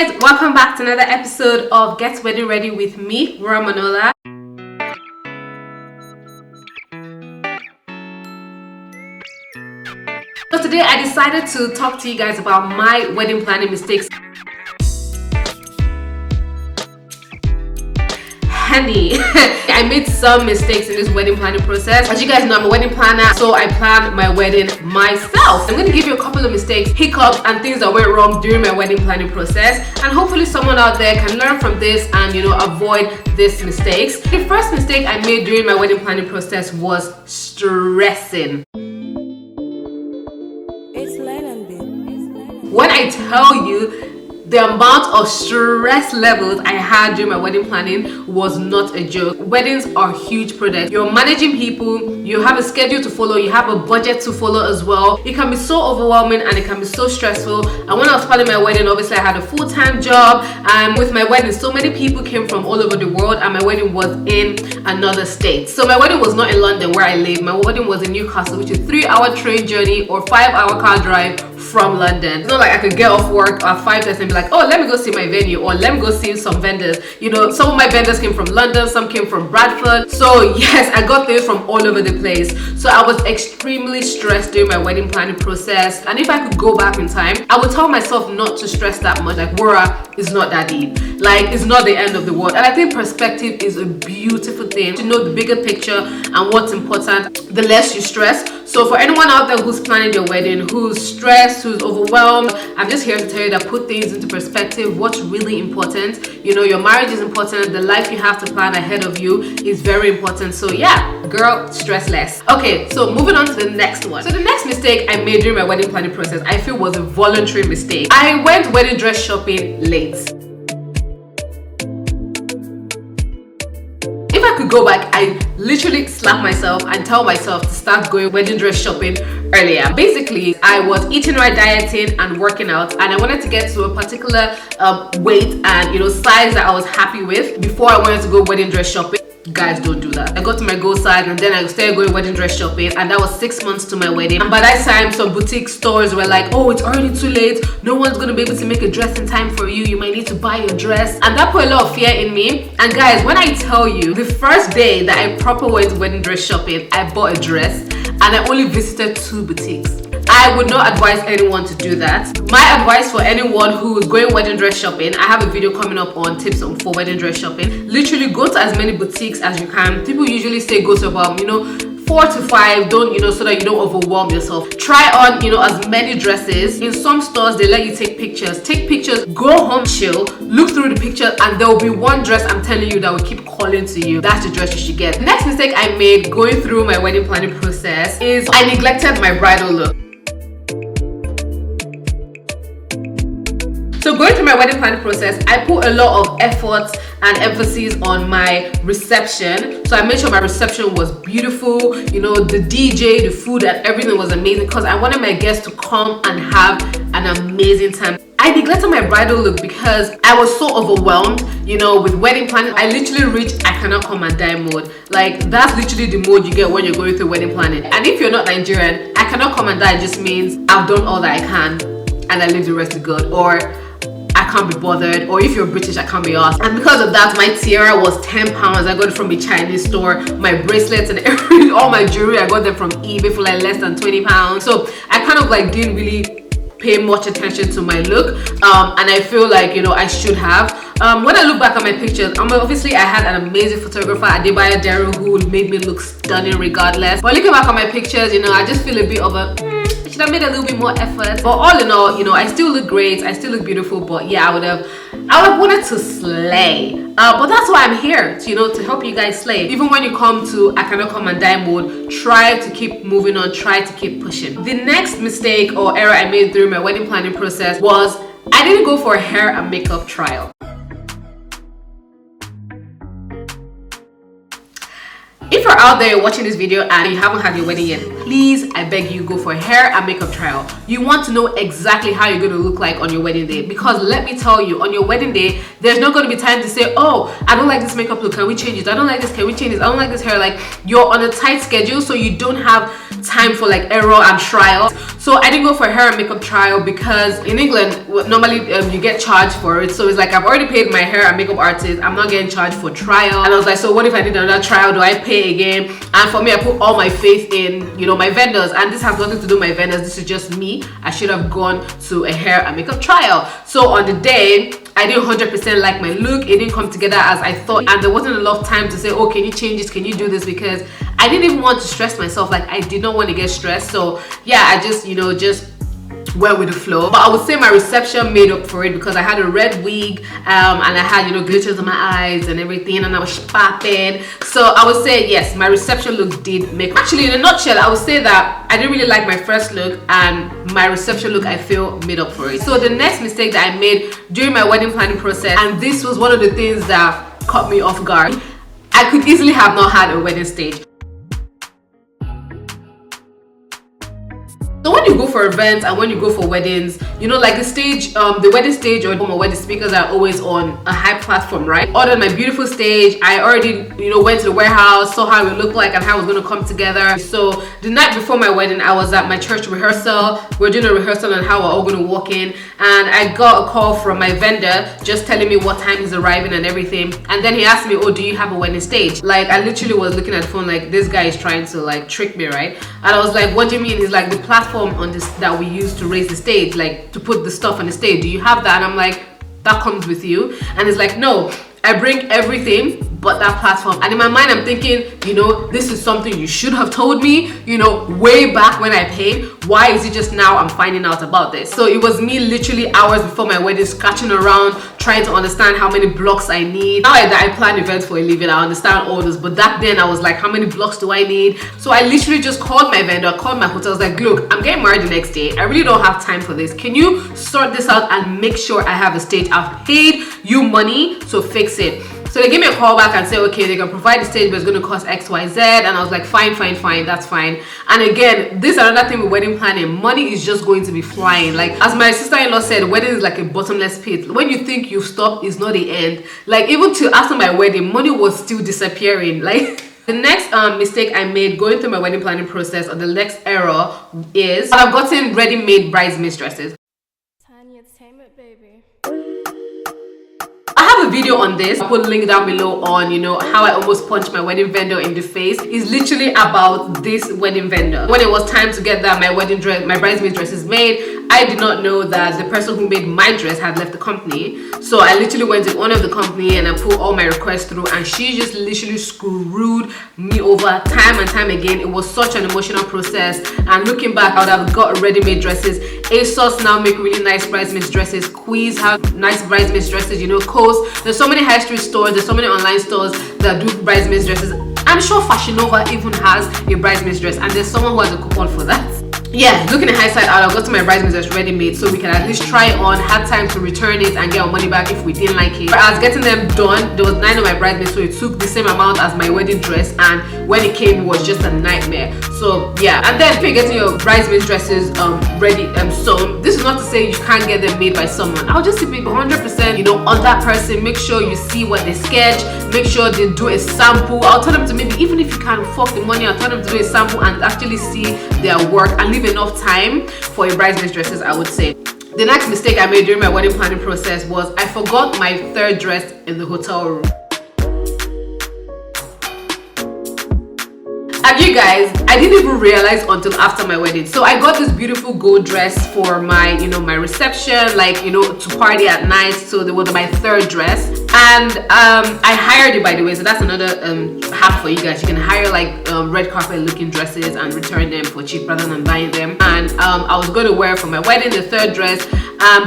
guys, welcome back to another episode of Get Wedding Ready with me, Wura Manola. So today I decided to talk to you guys about my wedding planning mistakes. Honey, I made some mistakes in this wedding planning process. As you guys know, I'm a wedding planner, so I planned my wedding myself. I'm going to give you a couple of mistakes, hiccups, and things that went wrong during my wedding planning process, and hopefully someone out there can learn from this and avoid these mistakes. The first mistake I made during my wedding planning process was stressing. When I tell you, the amount of stress levels I had during my wedding planning was not a joke. Weddings are huge projects. You're managing people, you have a schedule to follow, you have a budget to follow as well. It can be so overwhelming and it can be so stressful. And when I was planning my wedding, obviously I had a full-time job, and with my wedding, so many people came from all over the world, and my wedding was in another state. So my wedding was not in London where I live. My wedding was in Newcastle, which is a 3-hour train journey or 5-hour car drive from London. It's not like I could get off work at 5 and be like, oh, let me go see my venue, or let me go see some vendors. Some of my vendors came from London, some came from Bradford. So yes, I got things from all over the place. So I was extremely stressed during my wedding planning process. And if I could go back in time, I would tell myself not to stress that much. Like, Wura, it's not that deep. Like, it's not the end of the world. And I think perspective is a beautiful thing. To know the bigger picture and what's important, the less you stress. So for anyone out there who's planning your wedding, who's stressed, who's overwhelmed, I'm just here to tell you that put things into perspective. What's really important, your marriage is important. The life you have to plan ahead of you is very important. So yeah, girl, stress less. Okay, so moving on to the next one. So the next mistake I made during my wedding planning process, I feel was a voluntary mistake. I went wedding dress shopping late. If I could go back, I literally slap myself and tell myself to start going wedding dress shopping earlier. Basically, I was eating right, dieting and working out, and I wanted to get to a particular weight and size that I was happy with before I wanted to go wedding dress shopping. Guys, don't do that. I got to my goal size and then I started going wedding dress shopping, and that was 6 months to my wedding. And by that time, some boutique stores were like, oh, it's already too late, no one's gonna be able to make a dress in time for you, you might need to buy your dress. And that put a lot of fear in me. And guys, when I tell you, the first day that I proper went wedding dress shopping, I bought a dress and I only visited 2 boutiques. I would not advise anyone to do that. My advice for anyone who is going wedding dress shopping, I have a video coming up on tips for wedding dress shopping. Literally go to as many boutiques as you can. People usually say go to about 4 to 5, don't so that you don't overwhelm yourself. Try on as many dresses. In some stores they let you take pictures, go home, chill, look through the pictures, and there will be one dress, I'm telling you, that will keep calling to you. That's the dress you should get. The next mistake I made going through my wedding planning process is I neglected my bridal look. So going through my wedding planning process, I put a lot of effort and emphasis on my reception. So I made sure my reception was beautiful, the DJ, the food, and everything was amazing, because I wanted my guests to come and have an amazing time. I neglected my bridal look because I was so overwhelmed, with wedding planning. I literally reached I cannot come and die mode. Like, that's literally the mode you get when you're going through wedding planning. And if you're not Nigerian, I cannot come and die just means I've done all that I can and I leave the rest to God, or I can't be bothered, or if you're British, I can't be asked. And because of that, my tiara was £10. I got it from a Chinese store. My bracelets and all my jewelry, I got them from eBay for like less than £20. So I kind of didn't really pay much attention to my look, and I feel like I should have. When I look back at my pictures, obviously I had an amazing photographer, Adebayo Daryl, who made me look stunning regardless. But looking back at my pictures, I just feel a bit of a should have made a little bit more effort. But all in all, I still look great, I still look beautiful. But yeah, I would have wanted to slay. But that's why I'm here, to help you guys slay. Even when you come to I cannot come and die mode, try to keep moving on, try to keep pushing. The next mistake or error I made through my wedding planning process was I didn't go for a hair and makeup trial. If you're out there watching this video and you haven't had your wedding yet, please, I beg you, go for a hair and makeup trial. You want to know exactly how you're going to look like on your wedding day, because let me tell you, on your wedding day, there's not going to be time to say, oh, I don't like this makeup look, can we change it? I don't like this, can we change it? I don't like this hair. Like, you're on a tight schedule, so you don't have time for like error and trial. So I didn't go for a hair and makeup trial because in England normally you get charged for it. So it's like, I've already paid my hair and makeup artist, I'm not getting charged for trial. And I was like, so what if I did another trial? Do I pay again? And for me, I put all my faith in, you know, my vendors, and this has nothing to do with my vendors, this is just me. I should have gone to a hair and makeup trial. So on the day, I didn't 100% like my look. It didn't come together as I thought, and there wasn't enough time to say, oh, can you change this, can you do this, because I didn't even want to stress myself. Like, I did not want to get stressed. So yeah, I just, you know, just went with the flow. But I would say my reception made up for it, because I had a red wig and I had, you know, glitters in my eyes and everything, and I was popping. So I would say yes, my reception look did make up. Actually, in a nutshell, I would say that I didn't really like my first look, and my reception look, I feel, made up for it. So the next mistake that I made during my wedding planning process, and this was one of the things that caught me off guard, I could easily have not had a wedding stage. So when you go for events and when you go for weddings, you know, like the stage, the wedding stage or wedding speakers are always on a high platform, right? Ordered my beautiful stage. I already, you know, went to the warehouse, saw how it looked like and how it was going to come together. So the night before my wedding, I was at my church rehearsal. We're doing a rehearsal on how we're all going to walk in, and I got a call from my vendor just telling me what time he's arriving and everything. And then he asked me, oh, do you have a wedding stage? Like, I literally was looking at the phone like, this guy is trying to like trick me, right? And I was like, what do you mean? He's like, the platform on this that we use to raise the stage, like to put the stuff on the stage, do you have that? And I'm like, that comes with you. And it's like, no, I bring everything but that platform. And in my mind, I'm thinking, you know, this is something you should have told me, you know, way back when I paid. Why is it just now I'm finding out about this? So it was me literally hours before my wedding scratching around trying to understand how many blocks I need. Now that I plan events for a living, I understand all this, but back then I was like, how many blocks do I need? So I literally just called my vendor, called my hotel. I was like, look, I'm getting married the next day, I really don't have time for this. Can you sort this out and make sure I have a stage? I've paid you money, so fix it. So they gave me a call back and said, okay, they can provide the stage, but it's going to cost XYZ. And I was like, fine, that's fine. And again, this is another thing with wedding planning. Money is just going to be flying. Like, as my sister-in-law said, wedding is like a bottomless pit. When you think you've stopped, it's not the end. Like, even till after my wedding, money was still disappearing. Like, the next mistake I made going through my wedding planning process, or the next error, is I've gotten ready-made bridesmaid dresses. Tiny entertainment, baby. I have a video on this. I'll put a link down below on, you know, how I almost punched my wedding vendor in the face. It's literally about this wedding vendor. When it was time to get that my wedding dress, my bridesmaid dresses made, I did not know that the person who made my dress had left the company. So I literally went to the owner of the company and I put all my requests through, and she just literally screwed me over time and time again. It was such an emotional process, and looking back, I would have got ready-made dresses. ASOS now make really nice bridesmaid dresses. Quiz have nice bridesmaid dresses, you know, Coast. There's so many high street stores, there's so many online stores that do bridesmaid dresses. I'm sure Fashion Nova even has a bridesmaid dress, and there's someone who has a coupon for that. Yeah, looking at hindsight, I would have got to my bridesmaids dress ready made, so we can at least try it on, had time to return it and get our money back if we didn't like it. As getting them done, there was 9 of my bridesmaids, so it took the same amount as my wedding dress, and when it came, it was just a nightmare. So yeah, and then if you're getting your bridesmaid dresses ready sewn, this is not to say you can't get them made by someone. I'll just be 100%, you know, on that person. Make sure you see what they sketch, make sure they do a sample. I'll tell them to, maybe even if you can't afford the money, I'll tell them to do a sample and actually see their work and leave enough time for your bridesmaid dresses, I would say. The next mistake I made during my wedding planning process was I forgot my third dress in the hotel room. And you guys, I didn't even realize until after my wedding. So I got this beautiful gold dress for my, you know, my reception, like, you know, to party at night. So it was my third dress, and I hired it, by the way. So that's another hack for you guys. You can hire like red carpet looking dresses and return them for cheap rather than buying them. And I was going to wear for my wedding the third dress,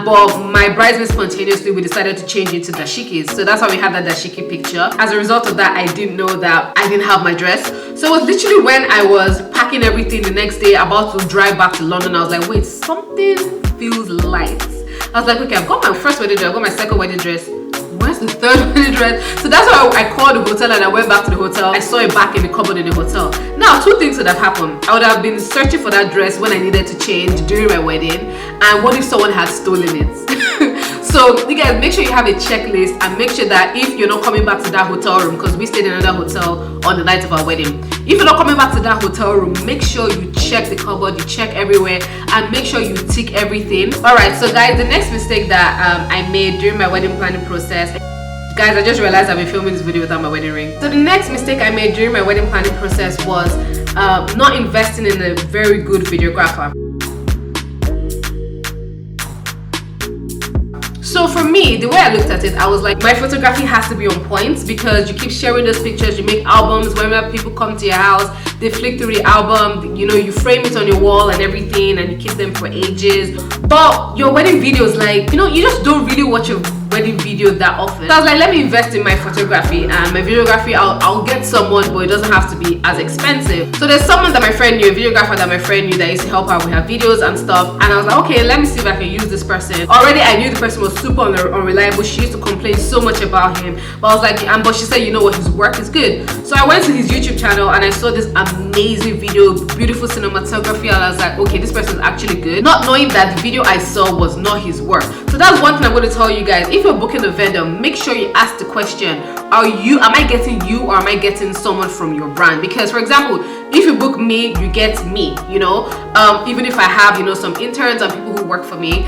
but my bridesmaids spontaneously, we decided to change it to dashikis. So that's why we have that dashiki picture. As a result of that, I didn't know that I didn't have my dress. So it was literally when I was packing everything the next day, about to drive back to London, I was like, wait, something feels light. I was like, okay, I've got my first wedding dress, I've got my second wedding dress. where's the third wedding dress? So that's why I called the hotel and I went back to the hotel. I saw it back in the cupboard in the hotel. Now, two things would have happened. I would have been searching for that dress when I needed to change during my wedding, and what if someone had stolen it? So you guys, make sure you have a checklist and make sure that if you're not coming back to that hotel room, because we stayed in another hotel on the night of our wedding, if you're not coming back to that hotel room, make sure you check the cupboard, you check everywhere, and make sure you tick everything. Alright, so guys, the next mistake that I made during my wedding planning process, guys, I just realized I've been filming this video without my wedding ring. So the next mistake I made during my wedding planning process was not investing in a very good videographer. So for me, the way I looked at it, I was like, my photography has to be on point, because you keep sharing those pictures, you make albums, whenever people come to your house, they flick through the album, you know, you frame it on your wall and everything, and you keep them for ages. But your wedding videos, like, you know, you just don't really watch your wedding video that often. So I was like, let me invest in my photography and my videography. I'll get someone, but it doesn't have to be as expensive. So there's someone that my friend knew, a videographer that my friend knew, that used to help her with her videos and stuff, and I was like, okay, let me see if I can use this person. Already I knew the person was super unreliable. She used to complain so much about him, but I was like, but she said, you know what, his work is good. So I went to his YouTube channel and I saw this amazing video, beautiful cinematography, and I was like, okay, this person is actually good, not knowing that the video I saw was not his work. So that's one thing I'm going to tell you guys. If you're booking a vendor, make sure you ask the question, am I getting you, or am I getting someone from your brand? Because for example, if you book me, you get me, you know, even if I have, you know, some interns and people who work for me.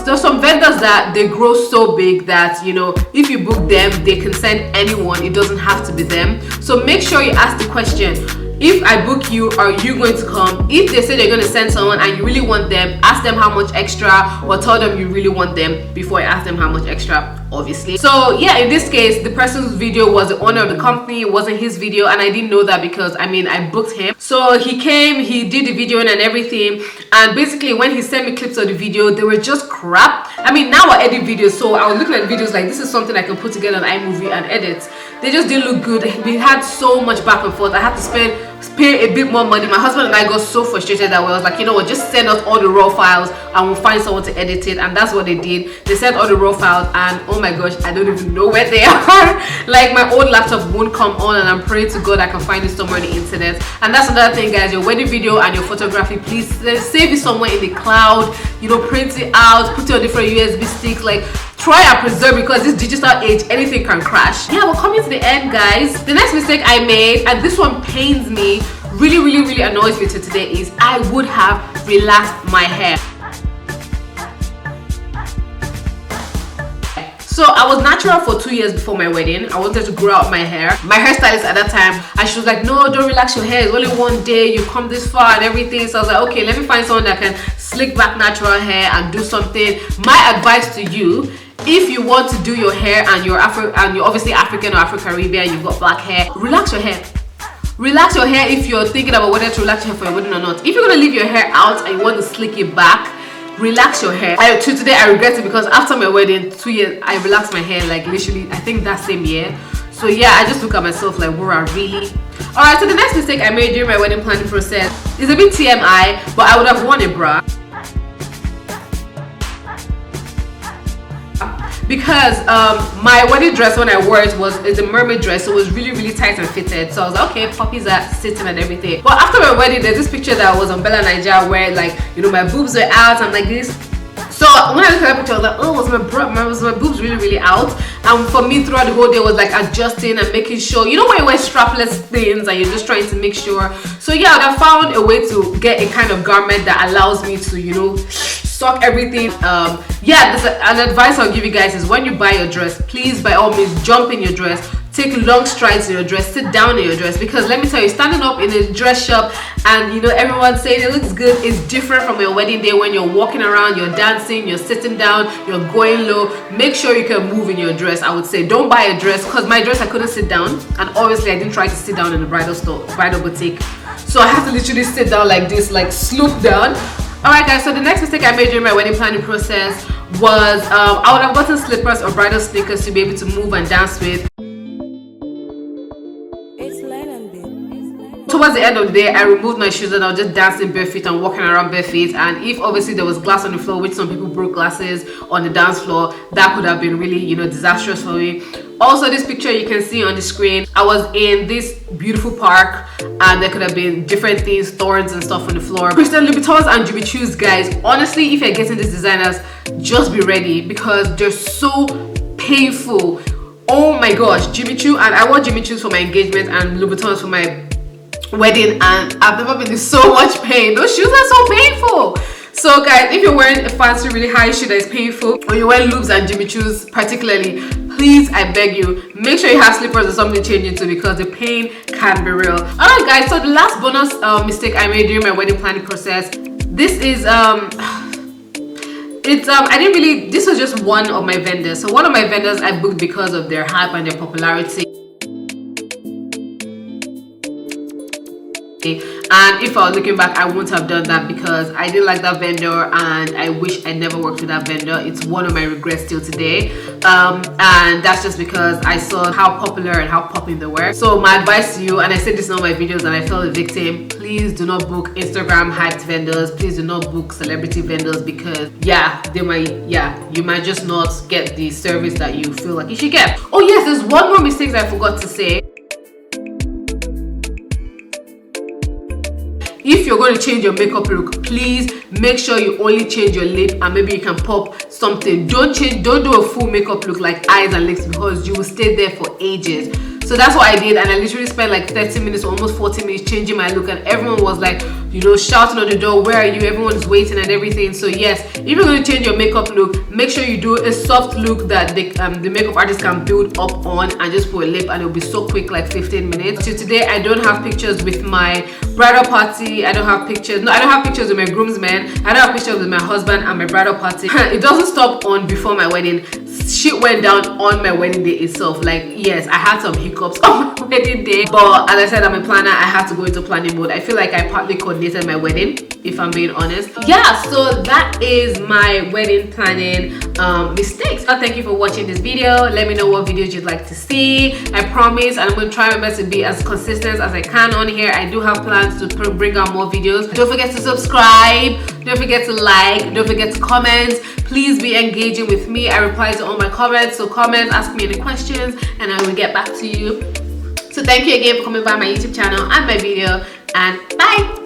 There's some vendors that they grow so big that, you know, if you book them, they can send anyone, it doesn't have to be them. So make sure you ask the question, if I book you, are you going to come? If they say they're going to send someone and you really want them, ask them how much extra, or tell them you really want them before you ask them how much extra, obviously. So yeah, in this case, the person's video was the owner of the company, it wasn't his video, and I didn't know that because I booked him. So he came, he did the video and everything, and basically when he sent me clips of the video, they were just crap. Now I edit videos, so I was looking at videos like, this is something I can put together on iMovie and edit. They just didn't look good. We had so much back and forth. I had to pay a bit more money. My husband and I got so frustrated that we was like, you know what, just send us all the raw files and we'll find someone to edit it. And that's what they did. They sent all the raw files, and oh my gosh, I don't even know where they are. Like, my old laptop won't come on, and I'm praying to God I can find it somewhere on the internet. And that's another thing, guys, your wedding video and your photography, please save it somewhere in the cloud, you know, print it out, put it on different USB sticks. Like, try and preserve, because this digital age, anything can crash. Yeah, we're coming to the end, guys. The next mistake I made, and this one pains me, really annoys me to today, is I would have relaxed my hair. So I was natural for 2 years before my wedding. I wanted to grow out my hair. My hairstylist at that time, and she was like, no, don't relax your hair, it's only one day, you come this far and everything. So I was like, okay, let me find someone that can slick back natural hair and do something. My advice to you, if you want to do your hair and you're obviously African or Afro-Caribbean, you've got black hair, relax your hair. Relax your hair if you're thinking about whether to relax your hair for your wedding or not. If you're gonna leave your hair out and you want to slick it back, relax your hair. Today I regret it, because after my wedding 2 years, I relaxed my hair, like literally I think that same year. So yeah, I just look at myself like, Wura, really? Alright, so the next mistake I made during my wedding planning process is a bit TMI, but I would have worn a bra. Because my wedding dress, when I wore it, is a mermaid dress, so it was really tight and fitted. So I was like, okay, puppies are sitting and everything. But after my wedding, there's this picture that was on Bella Nigeria where, like, you know, my boobs were out. I'm like this. So when I looked at that picture, I was like, oh, was my boobs really out? And for me, throughout the whole day, was like adjusting and making sure, you know, when you wear strapless things and you're just trying to make sure. So yeah, I would have found a way to get a kind of garment that allows me to, you know, sock everything. Yeah, an advice I'll give you guys is, when you buy your dress, please by all means jump in your dress, take long strides in your dress, sit down in your dress, because let me tell you, standing up in a dress shop and, you know, everyone saying it looks good is different from your wedding day, when you're walking around, you're dancing, you're sitting down, you're going low. Make sure you can move in your dress. I would say don't buy a dress, because my dress I couldn't sit down, and obviously I didn't try to sit down in the bridal boutique, so I have to literally sit down like this, like sloop down. Alright guys, so the next mistake I made during my wedding planning process was I would have gotten slippers or bridal sneakers to be able to move and dance with. So towards the end of the day, I removed my shoes and I was just dancing barefoot and walking around barefoot. And if obviously there was glass on the floor, which some people broke glasses on the dance floor, that could have been really, you know, disastrous for me. Also, this picture you can see on the screen, I was in this beautiful park and there could have been different things, thorns and stuff on the floor. Christian Louboutins and Jimmy Choo's, guys, honestly, if you're getting these designers, just be ready because they're so painful. Oh my gosh, Jimmy Choo, and I wore Jimmy Choo's for my engagement and Louboutins for my wedding, and I've never been in so much pain. Those shoes are so painful. So guys, if you're wearing a fancy really high shoe that is painful, or you're wearing Loubs and Jimmy Choo's particularly, please, I beg you, make sure you have slippers or something to change into because the pain can be real. Alright guys, so the last bonus mistake I made during my wedding planning process, this is this was just one of my vendors. So one of my vendors I booked because of their hype and their popularity. And if I was looking back, I wouldn't have done that because I didn't like that vendor and I wish I never worked with that vendor. It's one of my regrets still today. And that's just because I saw how popular and how popping they were. So my advice to you, and I said this in all my videos and I fell a victim, please do not book Instagram hyped vendors. Please do not book celebrity vendors because you might just not get the service that you feel like you should get. Oh yes, there's one more mistake that I forgot to say. If you're going to change your makeup look, please make sure you only change your lip and maybe you can pop something. Don't do a full makeup look like eyes and lips because you will stay there for ages. So that's what I did, and I literally spent like 30 minutes, almost 40 minutes changing my look, and everyone was like, you know, shouting on the door, where are you? Everyone's waiting and everything. So yes, if you're going to change your makeup look, make sure you do a soft look that the makeup artist can build up on, and just put a lip and it'll be so quick, like 15 minutes. So today I don't have pictures with my bridal party. I don't have pictures with my groomsmen. I don't have pictures with my husband and my bridal party. It doesn't stop on before my wedding. Shit went down on my wedding day itself. Like, yes, I had some hiccups on my wedding day, but as I said, I'm a planner. I had to go into planning mode. I feel like I partly coordinated my wedding, if I'm being honest. Yeah, so that is my wedding planning mistakes. So thank you for watching this video. Let me know what videos you'd like to see. I promise, and I'm going to try my best to be as consistent as I can on here. I do have plans to bring out more videos. Don't forget to subscribe. Don't forget to like. Don't forget to comment. Please be engaging with me. I reply to all my comments, so comment, ask me any questions, and I will get back to you. So thank you again for coming by my YouTube channel and my video, and bye.